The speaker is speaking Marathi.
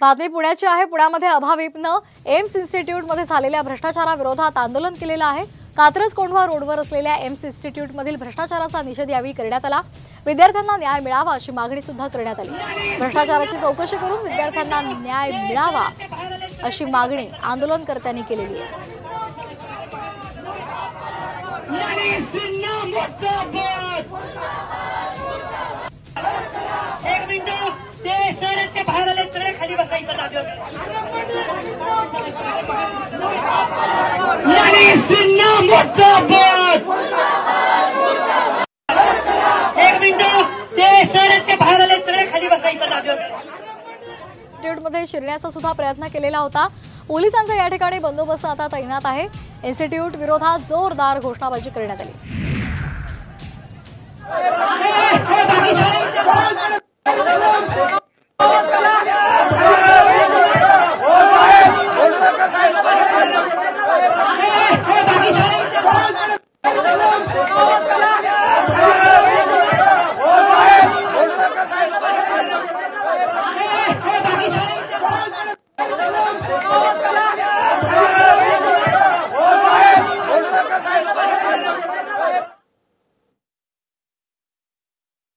बातमी पुण्याची आहे। पुण्यामध्ये अभाविपनं एम्स इन्स्टिट्यूटमध्ये झालेल्या भ्रष्टाचाराविरोधात आंदोलन केलेलं आहे। कात्रज कोंढवा रोडवर असलेल्या एम्स इन्स्टिट्यूटमधील भ्रष्टाचाराचा निषेध यावेळी करण्यात आला। विद्यार्थ्यांना न्याय मिळावा अशी मागणी सुद्धा करण्यात आली। भ्रष्टाचाराची चौकशी करून विद्यार्थ्यांना न्याय मिळावा अशी मागणी आंदोलनकर्त्यांनी केलेली आहे। खाली बसायचं इन्स्टिट्यूटमध्ये शिरण्याचा सुद्धा प्रयत्न केलेला होता। पोलिसांचा या ठिकाणी बंदोबस्त आता तैनात आहे। इन्स्टिट्यूट विरोधात जोरदार घोषणाबाजी करण्यात आली।